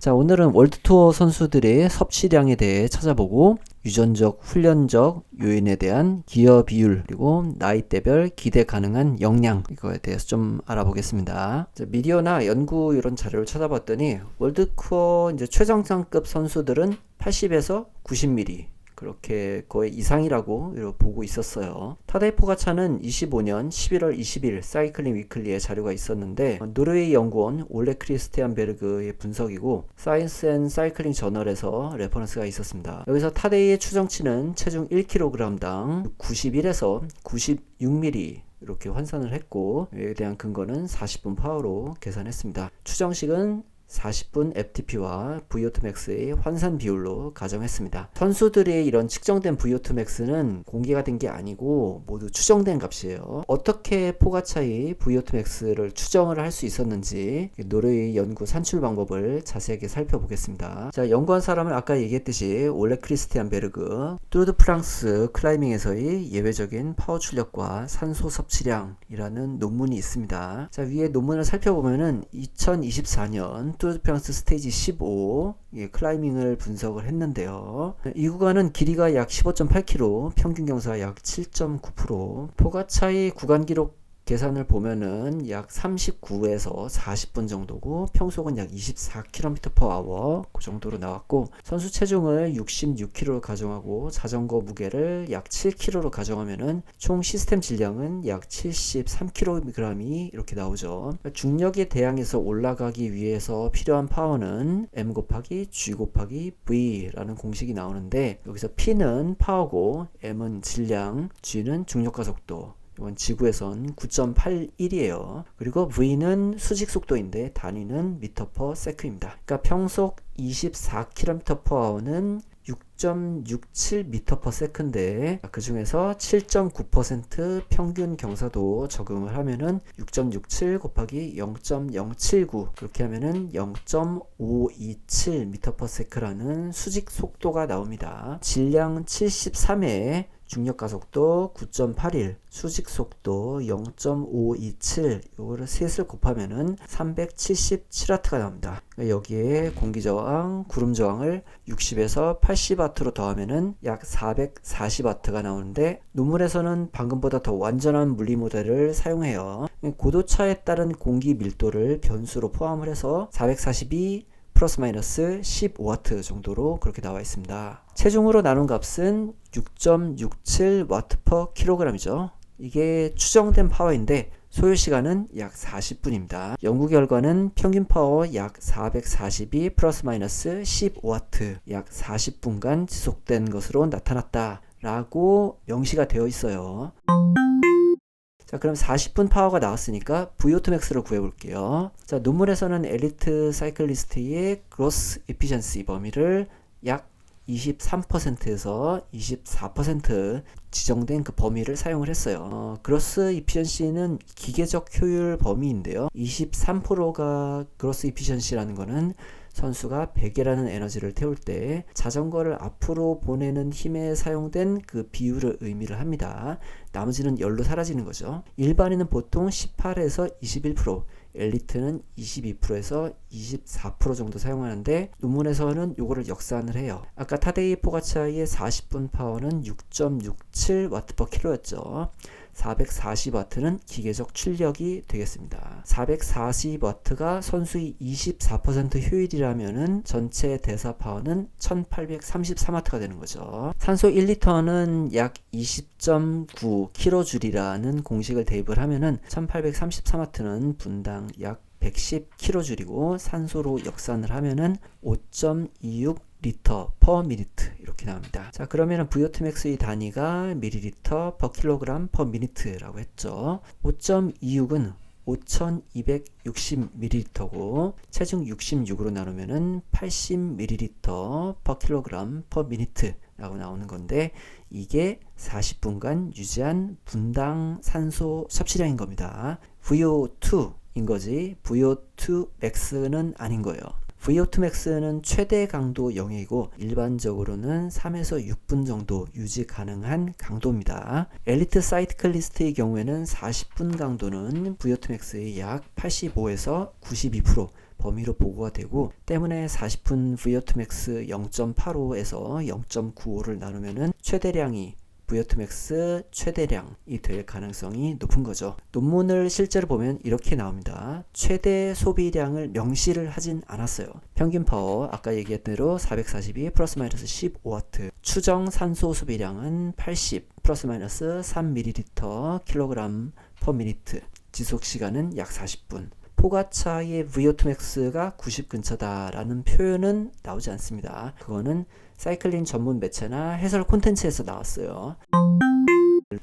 자, 오늘은 월드투어 선수들의 섭취량에 대해 찾아보고 유전적, 훈련적 요인에 대한 기여 비율 그리고 나이대별 기대 가능한 역량 이거에 대해서 좀 알아보겠습니다. 미디어나 연구 이런 자료를 찾아봤더니 월드투어 이제 최정상급 선수들은 80에서 90mm 그렇게 거의 이상이라고 보고 있었어요. 타데이 포가차는 25년 11월 20일 사이클링 위클리에 자료가 있었는데 노르웨이 연구원 올레 크리스티안 베르그의 분석이고 사이언스 앤 사이클링 저널에서 레퍼런스가 있었습니다. 여기서 타데이의 추정치는 체중 1kg당 91에서 96mm 이렇게 환산을 했고 이에 대한 근거는 40분 파워로 계산했습니다. 추정식은 40분 FTP와 VO2 max의 환산 비율로 가정했습니다. 선수들이 이런 측정된 VO2 max는 공개가 된 게 아니고 모두 추정된 값이에요. 어떻게 포가차의 VO2 max를 추정을 할 수 있었는지 노르웨이 연구 산출 방법을 자세하게 살펴보겠습니다. 자, 연구한 사람은 아까 얘기했듯이 올레 크리스티안 베르그, 뚜르 드 프랑스 클라이밍에서의 예외적인 파워 출력과 산소 섭취량이라는 논문이 있습니다. 자, 위에 논문을 살펴보면은 2024년 뚜르 드 프랑스 스테이지 15 클라이밍을 분석을 했는데요. 이 구간은 길이가 약 15.8km, 평균 경사 약 7.9%, 포가차의 구간 기록 계산을 보면은 약 39에서 40분 정도고 평속은 약 24km/h 그 정도로 나왔고 선수 체중을 66kg로 가정하고 자전거 무게를 약 7kg로 가정하면은 총 시스템 질량은 약 73kg이 이렇게 나오죠. 중력에 대항해서 올라가기 위해서 필요한 파워는 M 곱하기 G 곱하기 V라는 공식이 나오는데 여기서 P는 파워고 M은 질량, G는 중력과 속도, 이건 지구에선 9.81이에요. 그리고 V는 수직 속도인데 단위는 m/s입니다. 그러니까 평속 24km/h는 6.67m/s인데 그 중에서 7.9% 평균 경사도 적용을 하면은 6.67 곱하기 0.079 그렇게 하면은 0.527m/s라는 수직 속도가 나옵니다. 질량 73에 중력 가속도 9.81, 수직 속도 0.527, 요거를 셋을 곱하면은 377W가 나옵니다. 여기에 공기 저항, 구름 저항을 60에서 80W로 더하면은 약 440W가 나오는데 논문에서는 방금보다 더 완전한 물리 모델을 사용해요. 고도차에 따른 공기 밀도를 변수로 포함을 해서 442 플러스 마이너스 15W 정도로 그렇게 나와 있습니다. 체중으로 나눈 값은 6.67W/kg이죠. 이게 추정된 파워인데 소요 시간은 약 40분입니다. 연구 결과는 평균 파워 약 442 플러스 마이너스 15W 약 40분간 지속된 것으로 나타났다 라고 명시가 되어 있어요. 자, 그럼 40분 파워가 나왔으니까 VO2 max를 구해볼게요. 자, 논문에서는 엘리트 사이클리스트의 그로스 에피션시 범위를 약 23%에서 24% 지정된 그 범위를 사용을 했어요. 그로스 이피션시는 기계적 효율 범위인데요. 23%가 그로스 이피션시라는 거는 선수가 베개라는 에너지를 태울 때 자전거를 앞으로 보내는 힘에 사용된 그 비율을 의미를 합니다. 나머지는 열로 사라지는 거죠. 일반인은 보통 18에서 21%, 엘리트는 22%에서 24% 정도 사용하는데 논문에서는 요거를 역산을 해요. 아까 타데이 포가차의 40분 파워는 6.67W/kg였죠. 440W는 기계적 출력이 되겠습니다. 440W가 선수의 24% 효율이라면은 전체 대사 파워는 1833W가 되는 거죠. 산소 1리터는 약 20.9kJ이라는 공식을 대입을 하면은 1833W는 분당 약 110kJ이고 산소로 역산을 하면은 5.26 리터 per minute 이렇게 나옵니다. 자, 그러면은 VO2 max의 단위가 밀리리터 per kilogram per minute라고 했죠. 5.26은 5260ml고 체중 66으로 나누면은 80ml per kilogram per minute 라고 나오는 건데 이게 40분간 유지한 분당 산소 섭취량인 겁니다. VO2인 거지 VO2 max는 아닌 거예요. VO2 max는 최대 강도 영역이고 일반적으로는 3에서 6분 정도 유지 가능한 강도입니다. 엘리트 사이클리스트의 경우에는 40분 강도는 VO2 max의 약 85에서 92%, 범위로 보고가 되고, 때문에 40분 VO2max 0.85에서 0.95를 나누면은 최대량이 VO2max 최대량이 될 가능성이 높은 거죠. 논문을 실제로 보면 이렇게 나옵니다. 최대 소비량을 명시를 하진 않았어요. 평균 파워 아까 얘기했던 대로 442 플러스 마이너스 15W, 추정 산소 소비량은 80 플러스 마이너스 3ml 킬로그램 per minute, 지속 시간은 약 40분. 포가차의 VO2max가 90 근처다라는 표현은 나오지 않습니다. 그거는 사이클링 전문 매체나 해설 콘텐츠에서 나왔어요.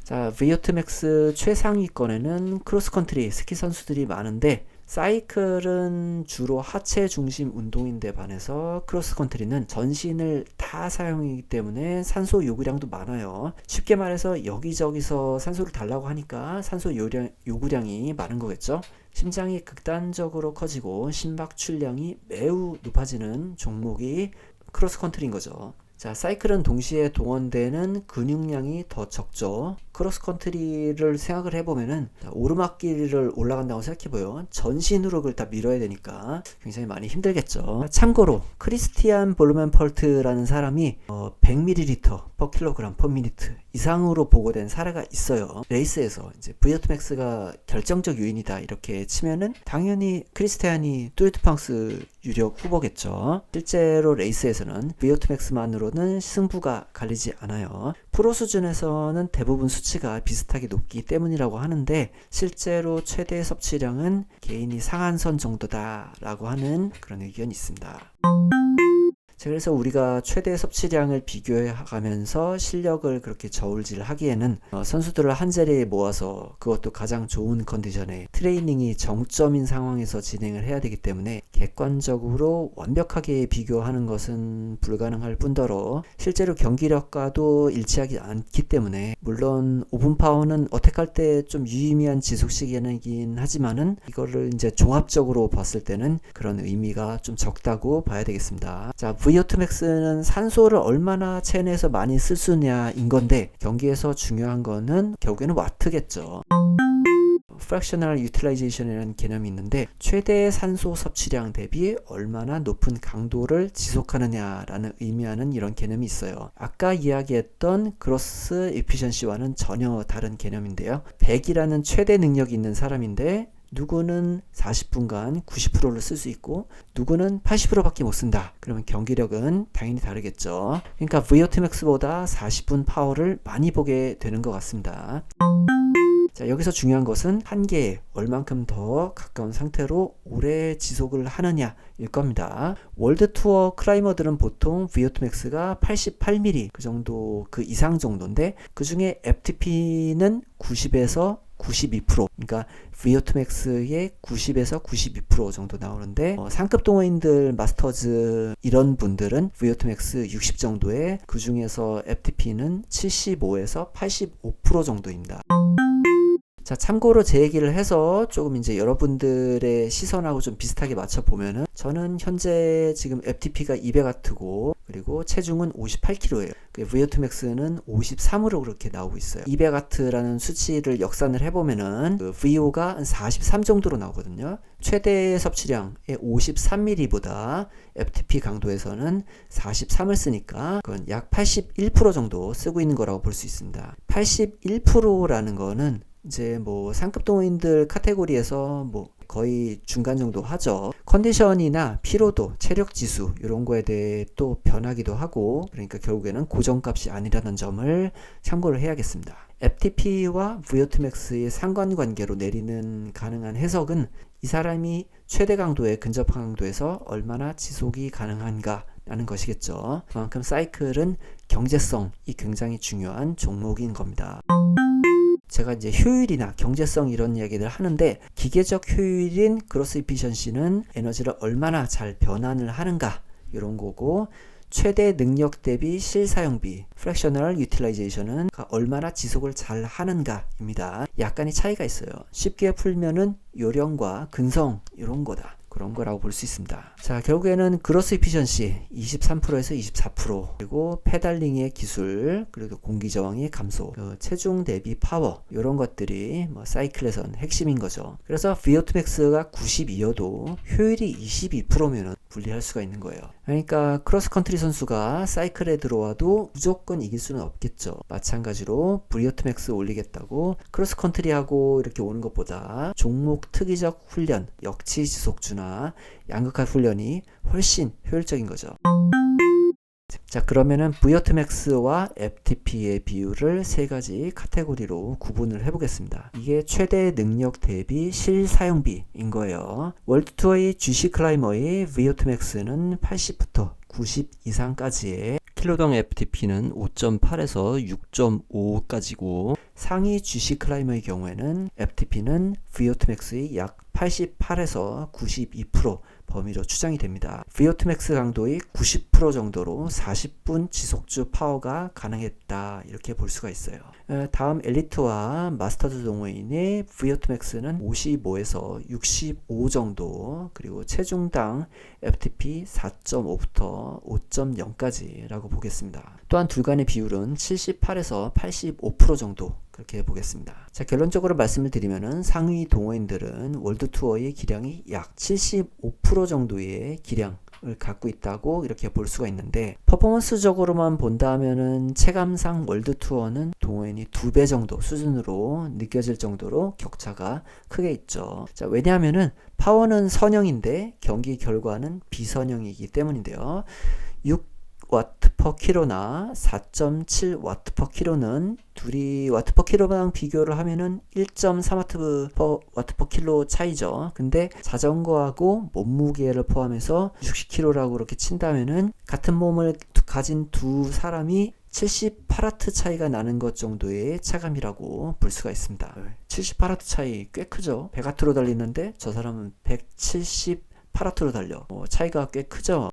자, VO2max 최상위권에는 크로스컨트리 스키 선수들이 많은데, 사이클은 주로 하체 중심 운동인데 반해서 크로스컨트리는 전신을 다 사용하기 때문에 산소 요구량도 많아요. 쉽게 말해서 여기저기서 산소를 달라고 하니까 산소 요구량이 많은 거겠죠. 심장이 극단적으로 커지고 심박 출량이 매우 높아지는 종목이 크로스컨트리인 거죠. 자, 사이클은 동시에 동원되는 근육량이 더 적죠. 크로스컨트리를 생각을 해보면은 오르막길을 올라간다고 생각해보요. 전신으로 그걸 다 밀어야 되니까 굉장히 많이 힘들겠죠. 참고로 크리스티안 볼멘펄트라는 사람이 100ml per kg per minute 이상으로 보고된 사례가 있어요. 레이스에서 이제 VO2max가 결정적 요인이다 이렇게 치면은 당연히 크리스티안이 뚜르드팡스 유력 후보겠죠. 실제로 레이스에서는 VO2max만으로는 승부가 갈리지 않아요. 프로 수준에서는 대부분 수치가 비슷하게 높기 때문이라고 하는데, 실제로 최대 섭취량은 개인이 상한선 정도다라고 하는 그런 의견이 있습니다. 그래서 우리가 최대 섭취량을 비교해 가면서 실력을 그렇게 저울질하기에는 선수들을 한 자리에 모아서, 그것도 가장 좋은 컨디션에 트레이닝이 정점인 상황에서 진행을 해야 되기 때문에 객관적으로 완벽하게 비교하는 것은 불가능할 뿐더러 실제로 경기력과도 일치하지 않기 때문에, 물론 오픈 파워는 어택할 때 좀 유의미한 지속 시간이긴 하지만은 이거를 이제 종합적으로 봤을 때는 그런 의미가 좀 적다고 봐야 되겠습니다. 자, VO2max는 산소를 얼마나 체내에서 많이 쓸 수냐인 건데, 경기에서 중요한 거는 결국에는 와트겠죠. fractional utilization이라는 개념이 있는데, 최대 산소 섭취량 대비 얼마나 높은 강도를 지속하느냐라는 의미하는 이런 개념이 있어요. 아까 이야기했던 그로스 에피션시와는 전혀 다른 개념인데요. 100이라는 최대 능력이 있는 사람인데 누구는 40분간 90%를 쓸 수 있고 누구는 80%밖에 못 쓴다. 그러면 경기력은 당연히 다르겠죠. 그러니까 VO2max보다 40분 파워를 많이 보게 되는 것 같습니다. 자, 여기서 중요한 것은 한계에 얼만큼 더 가까운 상태로 오래 지속을 하느냐일 겁니다. 월드 투어 클라이머들은 보통 VO2max가 88mm 그 정도, 그 이상 정도인데, 그 중에 FTP는 90에서 92%, 그러니까 VO2max의 90에서 92% 정도 나오는데, 상급 동호인들, 마스터즈 이런 분들은 VO2max 60 정도에, 그 중에서 FTP는 75에서 85% 정도입니다. 자, 참고로 제 얘기를 해서 조금 이제 여러분들의 시선하고 좀 비슷하게 맞춰보면은, 저는 현재 지금 FTP가 200W고 그리고 체중은 58kg예요. VO2max는 53으로 그렇게 나오고 있어요. 200W라는 수치를 역산을 해보면은 그 VO가 한 43 정도로 나오거든요. 최대 섭취량의 53mm보다 FTP 강도에서는 43을 쓰니까 그건 약 81% 정도 쓰고 있는 거라고 볼 수 있습니다. 81%라는 거는 이제 뭐 상급 동호인들 카테고리에서 뭐 거의 중간 정도 하죠. 컨디션이나 피로도, 체력 지수 이런 거에 대해 또 변하기도 하고, 그러니까 결국에는 고정값이 아니라는 점을 참고를 해야겠습니다. FTP와 VO2max의 상관관계로 내리는 가능한 해석은 이 사람이 최대 강도에 근접한 강도에서 얼마나 지속이 가능한가 라는 것이겠죠. 그만큼 사이클은 경제성이 굉장히 중요한 종목인 겁니다. 제가 이제 효율이나 경제성 이런 이야기를 하는데, 기계적 효율인 그로스 이피션시는 에너지를 얼마나 잘 변환을 하는가 이런 거고, 최대 능력 대비 실사용비 fractional utilization은 얼마나 지속을 잘 하는가입니다. 약간의 차이가 있어요. 쉽게 풀면은 요령과 근성 이런 거다. 그런 거라고 볼 수 있습니다. 자, 결국에는 그로스 이피션시 23%에서 24%, 그리고 페달링의 기술, 그리고 공기 저항의 감소, 체중 대비 파워, 이런 것들이 뭐 사이클에선 핵심인 거죠. 그래서 VO2 max가 92여도 효율이 22%면은 분리할 수가 있는 거예요. 그러니까 크로스컨트리 선수가 사이클에 들어와도 무조건 이길 수는 없겠죠. 마찬가지로 VO2 max 올리겠다고 크로스컨트리하고 이렇게 오는 것보다 종목 특이적 훈련, 역치 지속주나 양극화 훈련이 훨씬 효율적인 거죠. 자, 그러면은 VO2 max와 FTP의 비율을 세 가지 카테고리로 구분을 해보겠습니다. 이게 최대 능력 대비 실사용비인 거예요. 월드투어의 GC 클라이머의 VO2 max는 80부터 90 이상까지의 킬로당 FTP는 5.8에서 6.5까지고, 상위 GC 클라이머의 경우에는 FTP는 VO2 max의 약 88에서 92% 범위로 추정이 됩니다. VO2 max 강도의 90% 정도로 40분 지속주 파워가 가능했다, 이렇게 볼 수가 있어요. 다음 엘리트와 마스터즈 동호인의 VO2 max는 55에서 65 정도, 그리고 체중당 FTP 4.5부터 5.0까지 라고 보겠습니다. 또한 둘 간의 비율은 78에서 85% 정도, 그렇게 보겠습니다. 자, 결론적으로 말씀을 드리면은 상위 동호인들은 월드 투어의 기량이 약 75% 정도의 기량을 갖고 있다고 이렇게 볼 수가 있는데, 퍼포먼스적으로만 본다면은 체감상 월드 투어는 동호인이 2배 정도 수준으로 느껴질 정도로 격차가 크게 있죠. 자, 왜냐하면은 파워는 선형인데 경기 결과는 비선형이기 때문인데요. 6W per kg나 4.7W per kg는 둘이 와트 per kg랑 비교를 하면은 1.3W per kg 차이죠. 근데 자전거하고 몸무게를 포함해서 60kg라고 그렇게 친다면은 같은 몸을 가진 두 사람이 78W 차이가 나는 것 정도의 차감이라고 볼 수가 있습니다. 78W 차이 꽤 크죠. 100W로 달리는데 저 사람은 178W로 달려. 차이가 꽤 크죠.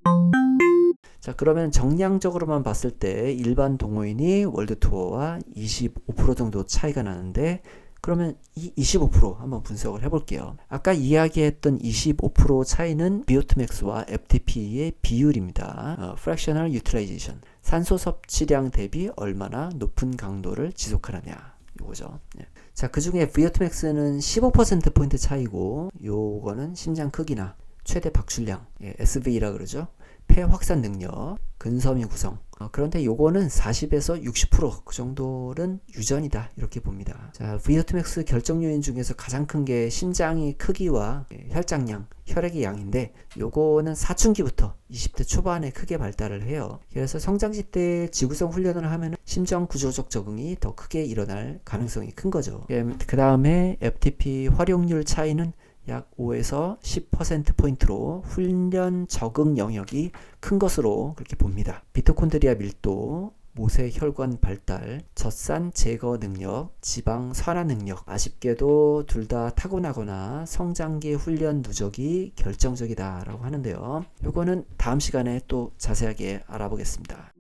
자, 그러면 정량적으로만 봤을 때 일반 동호인이 월드투어와 25% 정도 차이가 나는데, 그러면 이 25% 한번 분석을 해볼게요. 아까 이야기했던 25% 차이는 VO2 max와 FTP의 비율입니다. Fractional Utilization, 산소 섭취량 대비 얼마나 높은 강도를 지속하느냐, 이거죠. 네. 자, 그 중에 VO2 max는 15%포인트 차이고, 요거는 심장 크기나 최대 박출량, SV라 그러죠. 폐 확산 능력, 근섬유 구성. 그런데 요거는 40에서 60% 그 정도는 유전이다, 이렇게 봅니다. 자, VO2 max 결정 요인 중에서 가장 큰 게 심장의 크기와 혈장량, 혈액의 양인데, 요거는 사춘기부터 20대 초반에 크게 발달을 해요. 그래서 성장기 때 지구성 훈련을 하면 심장 구조적 적응이 더 크게 일어날 가능성이 큰 거죠. 그 다음에 FTP 활용률 차이는 약 5에서 10%포인트로 훈련 적응 영역이 큰 것으로 그렇게 봅니다. 미토콘드리아 밀도, 모세 혈관 발달, 젖산 제거 능력, 지방 산화 능력, 아쉽게도 둘 다 타고나거나 성장기 훈련 누적이 결정적이다 라고 하는데요. 이거는 다음 시간에 또 자세하게 알아보겠습니다.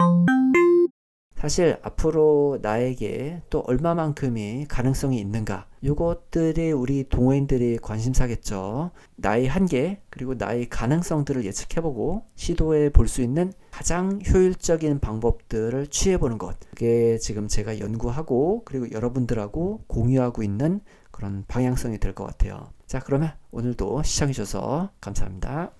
사실 앞으로 나에게 또 얼마만큼의 가능성이 있는가, 이것들이 우리 동호인들의 관심사겠죠. 나의 한계, 그리고 나의 가능성들을 예측해보고 시도해 볼 수 있는 가장 효율적인 방법들을 취해보는 것, 그게 지금 제가 연구하고 그리고 여러분들하고 공유하고 있는 그런 방향성이 될 것 같아요. 자, 그러면 오늘도 시청해주셔서 감사합니다.